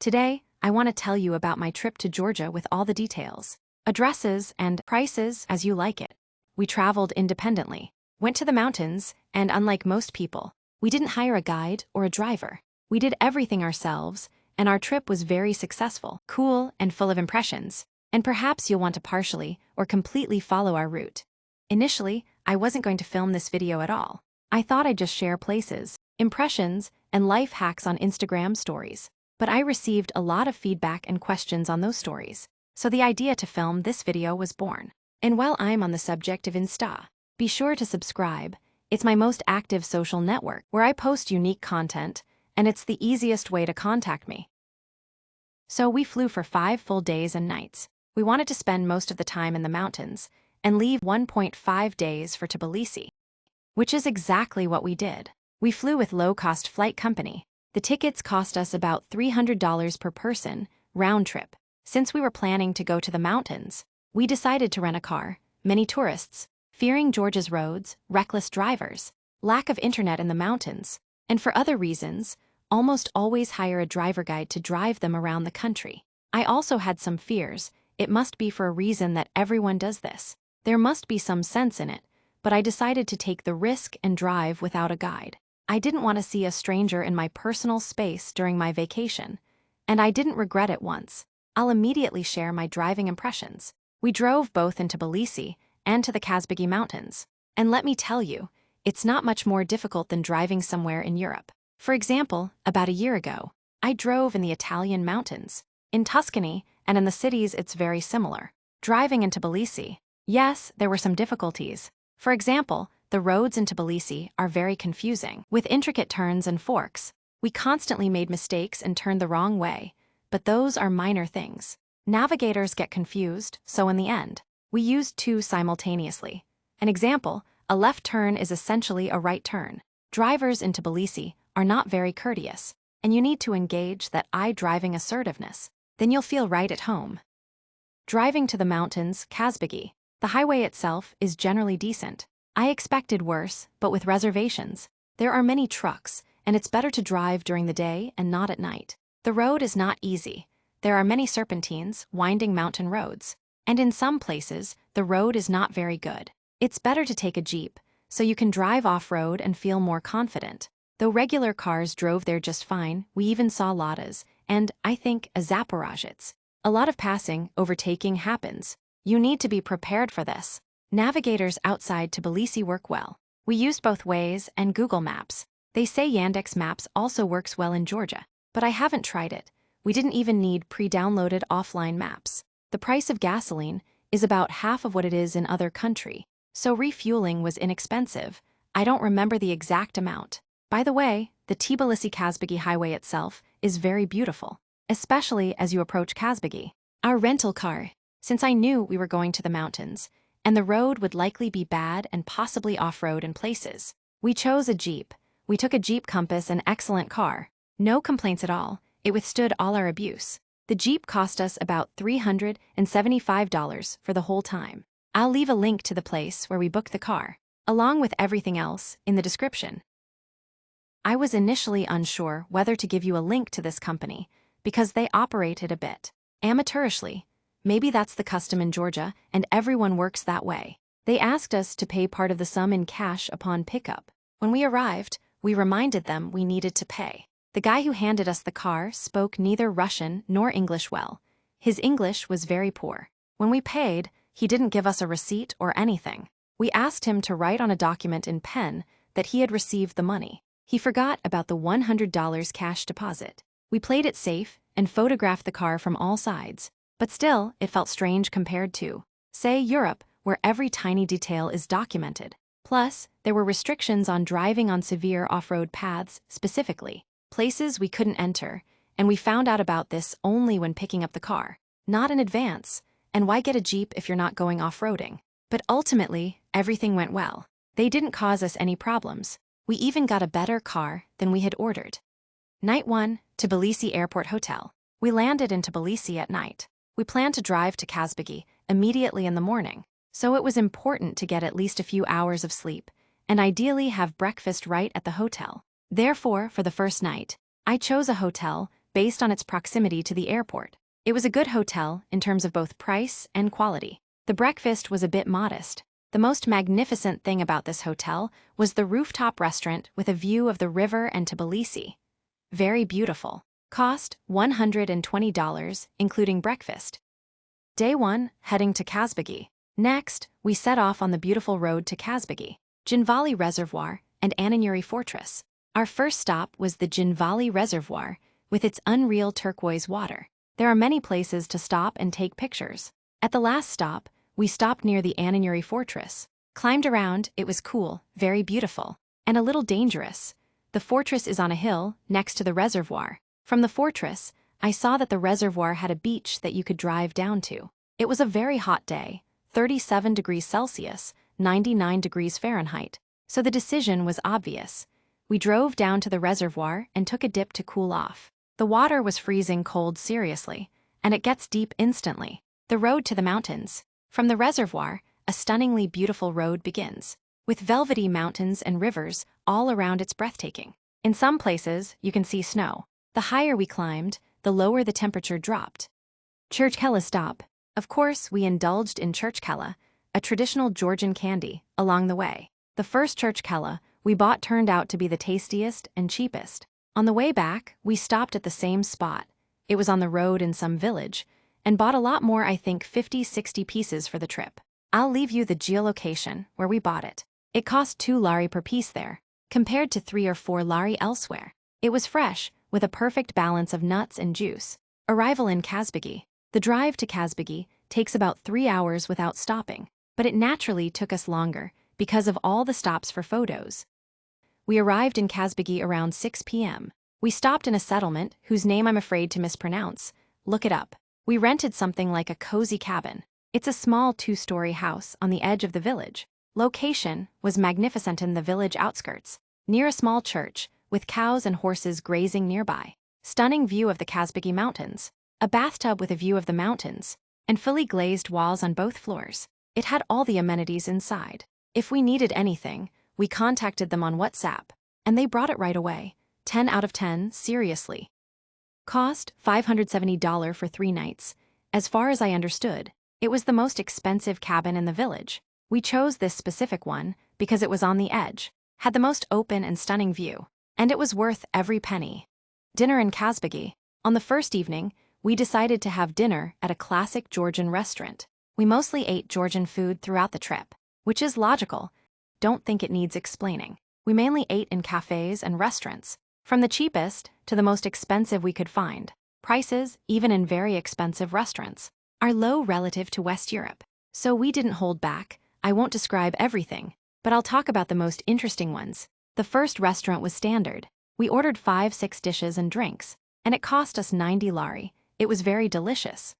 Today, I want to tell you about my trip to Georgia with all the details, addresses, and prices as you like it. We traveled independently, went to the mountains, and unlike most people, we didn't hire a guide or a driver. We did everything ourselves, and our trip was very successful, cool, and full of impressions. And perhaps you'll want to partially or completely follow our route. Initially, I wasn't going to film this video at all. I thought I'd just share places, impressions, and life hacks on Instagram stories. But I received a lot of feedback and questions on those stories, so the idea to film this video was born. And while I'm on the subject of Insta, be sure to subscribe. It's my most active social network where I post unique content, and it's the easiest way to contact me. So we flew for 5 full days and nights. We wanted to spend most of the time in the mountains and leave 1.5 days for Tbilisi, which is exactly what we did. We flew with low-cost flight company. The tickets cost us about $300 per person, round trip. Since we were planning to go to the mountains, we decided to rent a car. Many tourists, fearing Georgia's roads, reckless drivers, lack of internet in the mountains, and for other reasons, almost always hire a driver guide to drive them around the country. I also had some fears. It must be for a reason that everyone does this. There must be some sense in it, but I decided to take the risk and drive without a guide. I didn't want to see a stranger in my personal space during my vacation, and I didn't regret it once. I'll immediately share my driving impressions. We drove both in Tbilisi and to the Kazbegi mountains. And let me tell you, it's not much more difficult than driving somewhere in Europe. For example, about a year ago, I drove in the Italian mountains. In Tuscany and in the cities it's very similar. Driving in Tbilisi, yes, there were some difficulties. For example, the roads in Tbilisi are very confusing, with intricate turns and forks. We constantly made mistakes and turned the wrong way, but those are minor things. Navigators get confused, so in the end, we used two simultaneously. An example, a left turn is essentially a right turn. Drivers in Tbilisi are not very courteous, and you need to engage that eye-driving assertiveness. Then you'll feel right at home. Driving to the mountains, Kazbegi, the highway itself is generally decent. I expected worse, but with reservations. There are many trucks, and it's better to drive during the day and not at night. The road is not easy. There are many serpentines, winding mountain roads, and in some places, the road is not very good. It's better to take a Jeep, so you can drive off-road and feel more confident. Though regular cars drove there just fine, we even saw Ladas, and, I think, a Zaporozhets. A lot of passing, overtaking happens. You need to be prepared for this. Navigators outside Tbilisi work well. We used both Waze and Google Maps. They say Yandex Maps also works well in Georgia, but I haven't tried it. We didn't even need pre-downloaded offline maps. The price of gasoline is about half of what it is in other country, so refueling was inexpensive. I don't remember the exact amount. By the way, the Tbilisi-Kazbegi highway itself is very beautiful, especially as you approach Kazbegi. Our rental car, since I knew we were going to the mountains, and the road would likely be bad and possibly off-road in places, we chose a Jeep. We took a Jeep Compass, an excellent car. No complaints at all. It withstood all our abuse. The Jeep cost us about $375 for the whole time. I'll leave a link to the place where we booked the car, along with everything else, in the description. I was initially unsure whether to give you a link to this company, because they operated a bit amateurishly. Maybe that's the custom in Georgia, and everyone works that way. They asked us to pay part of the sum in cash upon pickup. When we arrived, we reminded them we needed to pay. The guy who handed us the car spoke neither Russian nor English well. His English was very poor. When we paid, he didn't give us a receipt or anything. We asked him to write on a document in pen that he had received the money. He forgot about the $100 cash deposit. We played it safe and photographed the car from all sides. But still, it felt strange compared to, say, Europe, where every tiny detail is documented. Plus, there were restrictions on driving on severe off-road paths, specifically places we couldn't enter, and we found out about this only when picking up the car, not in advance. And why get a Jeep if you're not going off-roading? But ultimately, everything went well. They didn't cause us any problems. We even got a better car than we had ordered. Night 1, Tbilisi Airport Hotel. We landed in Tbilisi at night. We planned to drive to Kazbegi immediately in the morning, so it was important to get at least a few hours of sleep, and ideally have breakfast right at the hotel. Therefore, for the first night, I chose a hotel based on its proximity to the airport. It was a good hotel in terms of both price and quality. The breakfast was a bit modest. The most magnificent thing about this hotel was the rooftop restaurant with a view of the river and Tbilisi. Very beautiful. Cost $120, including breakfast. Day 1, heading to Kazbegi. Next, we set off on the beautiful road to Kazbegi, Khinkali Reservoir, and Itinerary Fortress. Our first stop was the Khinkali Reservoir, with its unreal turquoise water. There are many places to stop and take pictures. At the last stop, we stopped near the Itinerary Fortress. Climbed around, it was cool, very beautiful, and a little dangerous. The fortress is on a hill, next to the reservoir. From the fortress, I saw that the reservoir had a beach that you could drive down to. It was a very hot day, 37 degrees Celsius, 99 degrees Fahrenheit, so the decision was obvious. We drove down to the reservoir and took a dip to cool off. The water was freezing cold seriously, and it gets deep instantly. The road to the mountains. From the reservoir, a stunningly beautiful road begins, with velvety mountains and rivers all around. It's breathtaking. In some places, you can see snow. The higher we climbed, the lower the temperature dropped. Churchkela stop. Of course, we indulged in churchkela, a traditional Georgian candy, along the way. The first churchkela we bought turned out to be the tastiest and cheapest. On the way back, we stopped at the same spot. It was on the road in some village, and bought a lot more, I think 50-60 pieces for the trip. I'll leave you the geolocation where we bought it. It cost 2 lari per piece there, compared to 3 or 4 lari elsewhere. It was fresh, with a perfect balance of nuts and juice. Arrival in Kazbegi. The drive to Kazbegi takes about 3 hours without stopping, but it naturally took us longer because of all the stops for photos. We arrived in Kazbegi around 6 p.m. We stopped in a settlement whose name I'm afraid to mispronounce. Look it up. We rented something like a cozy cabin. It's a small 2-story house on the edge of the village. Location was magnificent in the village outskirts, near a small church, with cows and horses grazing nearby. Stunning view of the Kazbegi Mountains. A bathtub with a view of the mountains, and fully glazed walls on both floors. It had all the amenities inside. If we needed anything, we contacted them on WhatsApp, and they brought it right away. 10 out of 10, seriously. Cost $570 for 3 nights. As far as I understood, it was the most expensive cabin in the village. We chose this specific one because it was on the edge, had the most open and stunning view, and it was worth every penny. Dinner in Kazbegi. On the first evening, we decided to have dinner at a classic Georgian restaurant. We mostly ate Georgian food throughout the trip, which is logical. Don't think it needs explaining. We mainly ate in cafes and restaurants, from the cheapest to the most expensive we could find. Prices, even in very expensive restaurants, are low relative to West Europe, so we didn't hold back. I won't describe everything, but I'll talk about the most interesting ones. The first restaurant was standard. We ordered 5-6 dishes and drinks, and it cost us 90 lari. It was very delicious.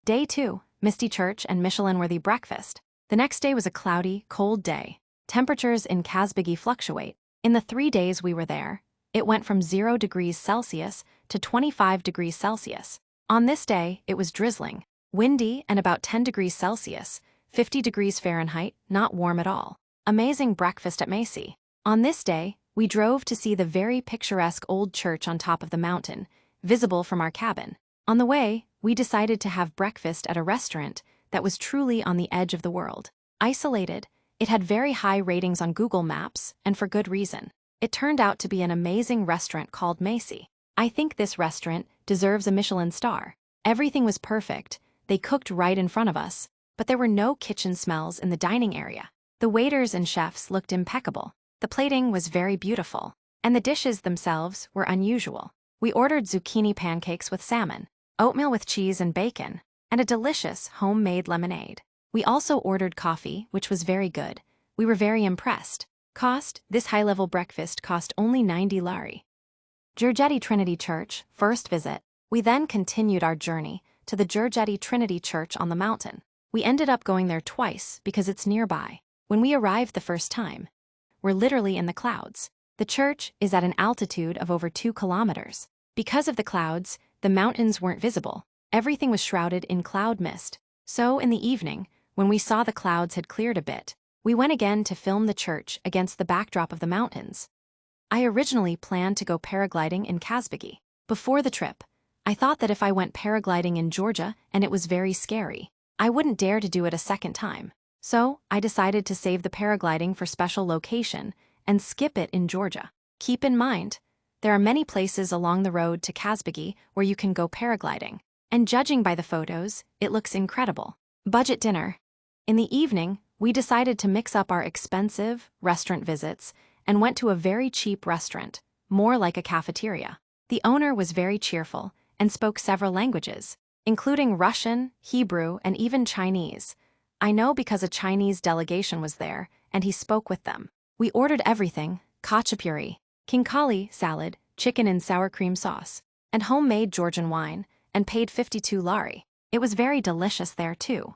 Day 2, Misty Church and Michelin-worthy breakfast. The next day was a cloudy, cold day. Temperatures in Kazbegi fluctuate. In the 3 days we were there, it went from 0 degrees Celsius to 25 degrees Celsius. On this day, it was drizzling, windy, and about 10 degrees Celsius, 50 degrees Fahrenheit, not warm at all. Amazing breakfast at Maize. On this day, we drove to see the very picturesque old church on top of the mountain, visible from our cabin. On the way, we decided to have breakfast at a restaurant that was truly on the edge of the world. Isolated, it had very high ratings on Google Maps, and for good reason. It turned out to be an amazing restaurant called Maize. I think this restaurant deserves a Michelin star. Everything was perfect. They cooked right in front of us, but there were no kitchen smells in the dining area. The waiters and chefs looked impeccable. The plating was very beautiful, and the dishes themselves were unusual. We ordered zucchini pancakes with salmon, oatmeal with cheese and bacon, and a delicious homemade lemonade. We also ordered coffee, which was very good. We were very impressed. Cost, this high-level breakfast cost only 90 lari. Gergeti Trinity Church, first visit. We then continued our journey to the Gergeti Trinity Church on the mountain. We ended up going there twice because it's nearby. When we arrived the first time, we're literally in the clouds. The church is at an altitude of over 2 kilometers. Because of the clouds, the mountains weren't visible. Everything was shrouded in cloud mist. So in the evening, when we saw the clouds had cleared a bit, we went again to film the church against the backdrop of the mountains. I originally planned to go paragliding in Kazbegi, Before the trip, I thought that if I went paragliding in Georgia and it was very scary, I wouldn't dare to do it a second time. So, I decided to save the paragliding for special location and skip it in Georgia. Keep in mind, there are many places along the road to Kazbegi where you can go paragliding, and judging by the photos, it looks incredible. Budget dinner. In the evening, we decided to mix up our expensive restaurant visits and went to a very cheap restaurant, more like a cafeteria. The owner was very cheerful and spoke several languages, including Russian, Hebrew, and even Chinese. I know because a Chinese delegation was there, and he spoke with them. We ordered everything: Khachapuri, Khinkali salad, chicken in sour cream sauce, and homemade Georgian wine, and paid 52 lari. It was very delicious there too.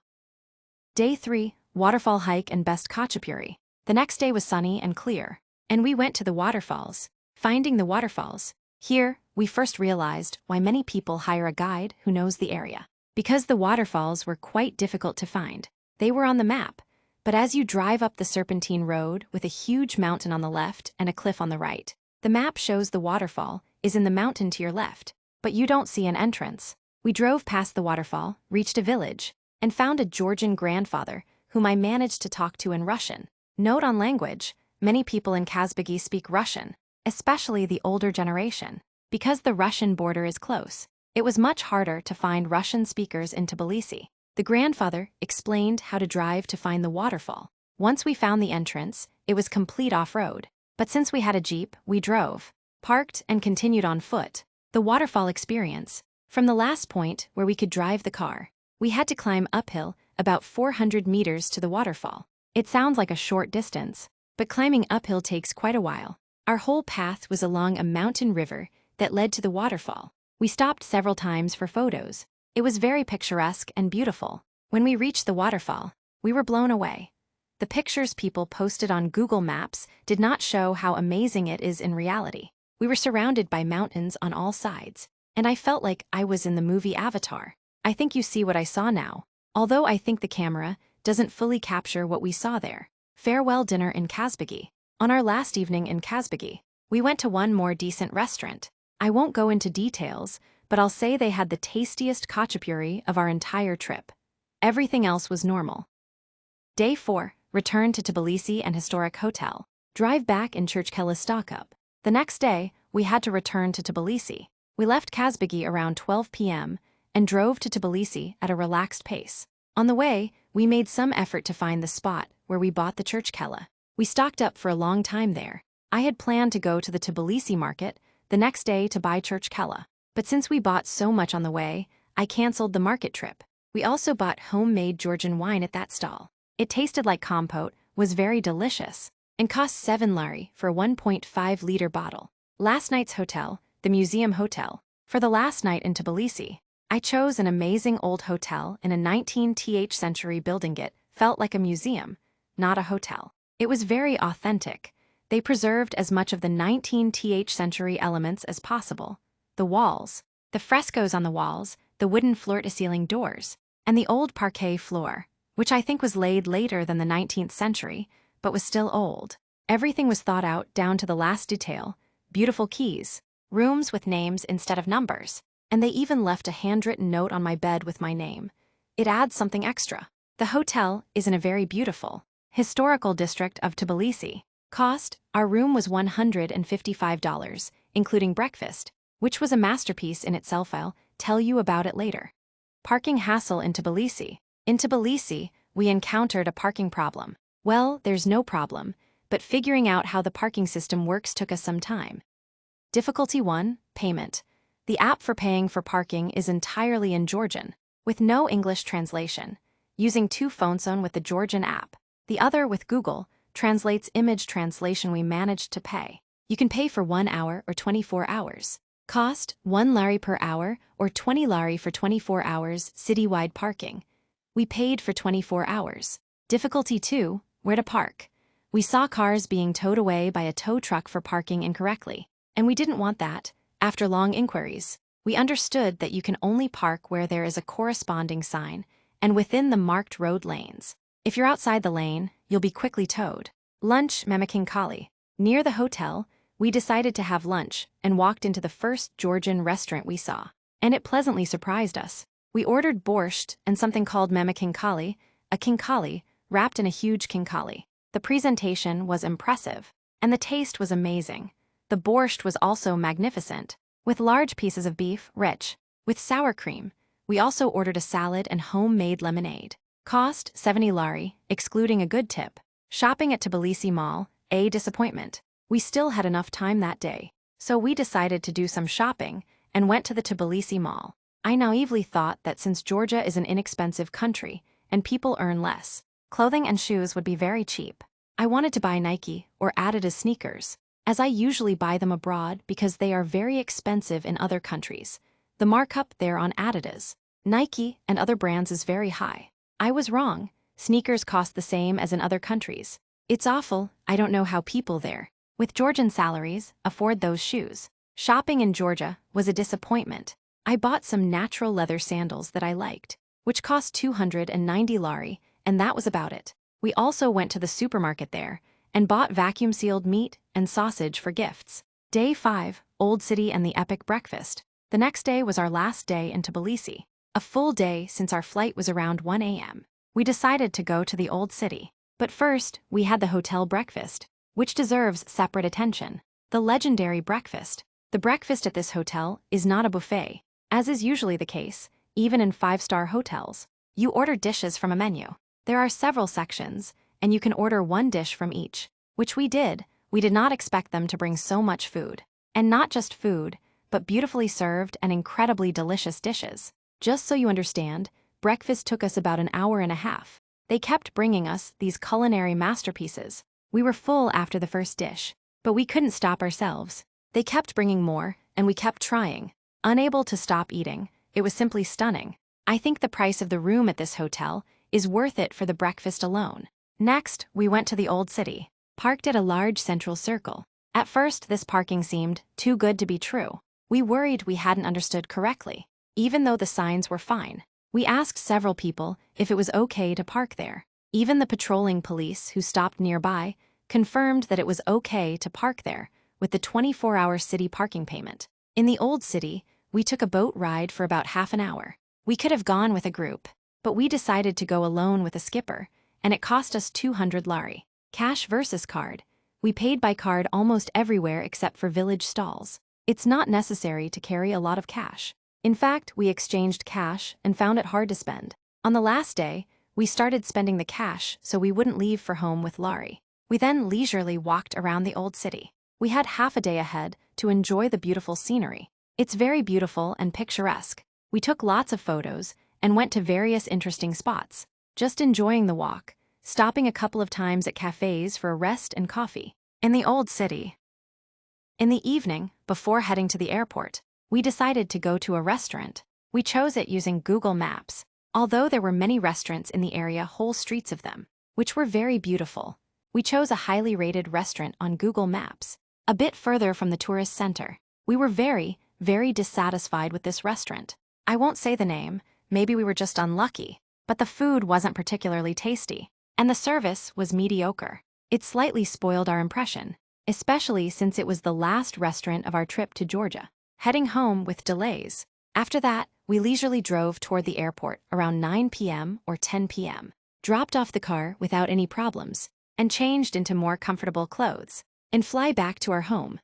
Day 3, waterfall hike and best Khachapuri. The next day was sunny and clear, and we went to the waterfalls. Finding the waterfalls. Here, we first realized why many people hire a guide who knows the area. Because the waterfalls were quite difficult to find. They were on the map, but as you drive up the serpentine road with a huge mountain on the left and a cliff on the right, the map shows the waterfall is in the mountain to your left, but you don't see an entrance. We drove past the waterfall, reached a village, and found a Georgian grandfather whom I managed to talk to in Russian. Note on language: many people in Kazbegi speak Russian, especially the older generation. Because the Russian border is close, it was much harder to find Russian speakers in Tbilisi. The grandfather explained how to drive to find the waterfall. Once we found the entrance, it was complete off-road. But since we had a jeep, we drove, parked, and continued on foot. The waterfall experience. From the last point where we could drive the car, we had to climb uphill about 400 meters to the waterfall. It sounds like a short distance, but climbing uphill takes quite a while. Our whole path was along a mountain river that led to the waterfall. We stopped several times for photos. It was very picturesque and beautiful. When we reached the waterfall, we were blown away. The pictures people posted on Google Maps did not show how amazing it is in reality. We were surrounded by mountains on all sides, and I felt like I was in the movie Avatar. I think you see what I saw now, although I think the camera doesn't fully capture what we saw there. Farewell dinner in Kazbegi. On our last evening in Kazbegi, we went to one more decent restaurant. I won't go into details, but I'll say they had the tastiest khachapuri of our entire trip. Everything else was normal. Day 4, return to Tbilisi and historic hotel. Drive back in Khachapuri stock up. The next day, we had to return to Tbilisi. We left Kazbegi around 12 p.m. and drove to Tbilisi at a relaxed pace. On the way, we made some effort to find the spot where we bought the Khachapuri. We stocked up for a long time there. I had planned to go to the Tbilisi market the next day to buy Khachapuri. But since we bought so much on the way, I canceled the market trip. We also bought homemade Georgian wine at that stall. It tasted like compote, was very delicious, and cost 7 lari for a 1.5-liter bottle. Last night's hotel, the Museum Hotel. For the last night in Tbilisi, I chose an amazing old hotel in a 19th century building. It felt like a museum, not a hotel. It was very authentic. They preserved as much of the 19th century elements as possible. The walls, the frescoes on the walls, the wooden floor-to-ceiling doors, and the old parquet floor, which I think was laid later than the 19th century, but was still old. Everything was thought out down to the last detail. Beautiful keys, rooms with names instead of numbers, and they even left a handwritten note on my bed with my name. It adds something extra. The hotel is in a very beautiful, historical district of Tbilisi. Cost, our room was $155, including breakfast, which was a masterpiece in itself. I'll tell you about it later. Parking hassle in Tbilisi. In Tbilisi, we encountered a parking problem. Well, there's no problem, but figuring out how the parking system works took us some time. Difficulty 1, payment. The app for paying for parking is entirely in Georgian, with no English translation. Using 2 phones on with the Georgian app, the other with Google translates image translation. We managed to pay. You can pay for 1 hour or 24 hours. Cost, 1 lari per hour or 20 lari for 24 hours citywide parking. We paid for 24 hours. Difficulty 2, where to park. We saw cars being towed away by a tow truck for parking incorrectly, and we didn't want that. After long inquiries, we understood that you can only park where there is a corresponding sign and within the marked road lanes. If you're outside the lane, you'll be quickly towed. Lunch, Khinkali. Near the hotel, we decided to have lunch and walked into the first Georgian restaurant we saw. And it pleasantly surprised us. We ordered borscht and something called khinkali, a khinkali, wrapped in a huge khinkali. The presentation was impressive, and the taste was amazing. The borscht was also magnificent, with large pieces of beef, rich, with sour cream. We also ordered a salad and homemade lemonade. Cost 70 lari, excluding a good tip. Shopping at Tbilisi Mall, a disappointment. We still had enough time that day, so we decided to do some shopping and went to the Tbilisi Mall. I naively thought that since Georgia is an inexpensive country and people earn less, clothing and shoes would be very cheap. I wanted to buy Nike or Adidas sneakers, as I usually buy them abroad because they are very expensive in other countries. The markup there on Adidas, Nike, and other brands is very high. I was wrong. Sneakers cost the same as in other countries. It's awful. I don't know how people there, with Georgian salaries, afford those shoes. Shopping in Georgia was a disappointment. I bought some natural leather sandals that I liked, which cost 290 lari, and that was about it. We also went to the supermarket there and bought vacuum-sealed meat and sausage for gifts. Day 5, Old City and the epic breakfast. The next day was our last day in Tbilisi. A full day since our flight was around 1 a.m. We decided to go to the Old City. But first, we had the hotel breakfast, which deserves separate attention. The legendary breakfast. The breakfast at this hotel is not a buffet, as is usually the case, even in 5-star hotels. You order dishes from a menu. There are several sections, and you can order one dish from each, which we did. We did not expect them to bring so much food. And not just food, but beautifully served and incredibly delicious dishes. Just so you understand, breakfast took us about an hour and a half. They kept bringing us these culinary masterpieces. We were full after the first dish, but we couldn't stop ourselves. They kept bringing more, and we kept trying. Unable to stop eating, it was simply stunning. I think the price of the room at this hotel is worth it for the breakfast alone. Next, we went to the Old City, parked at a large central circle. At first, this parking seemed too good to be true. We worried we hadn't understood correctly, even though the signs were fine. We asked several people if it was okay to park there. Even the patrolling police who stopped nearby confirmed that it was okay to park there with the 24-hour city parking payment. In the Old City, we took a boat ride for about half an hour. We could have gone with a group, but we decided to go alone with a skipper, and it cost us 200 lari. Cash versus card. We paid by card almost everywhere except for village stalls. It's not necessary to carry a lot of cash. In fact, we exchanged cash and found it hard to spend. On the last day, we started spending the cash so we wouldn't leave for home with lari. We then leisurely walked around the Old City. We had half a day ahead to enjoy the beautiful scenery. It's very beautiful and picturesque. We took lots of photos and went to various interesting spots, just enjoying the walk, stopping a couple of times at cafes for a rest and coffee. In the Old City. In the evening, before heading to the airport, we decided to go to a restaurant. We chose it using Google Maps, although there were many restaurants in the area, whole streets of them, which were very beautiful. We chose a highly rated restaurant on Google Maps, a bit further from the tourist center. We were very, very dissatisfied with this restaurant. I won't say the name, maybe we were just unlucky, but the food wasn't particularly tasty, and the service was mediocre. It slightly spoiled our impression, especially since it was the last restaurant of our trip to Georgia. Heading home with delays. After that, we leisurely drove toward the airport around 9 p.m. or 10 p.m., dropped off the car without any problems, and changed into more comfortable clothes, and fly back to our home.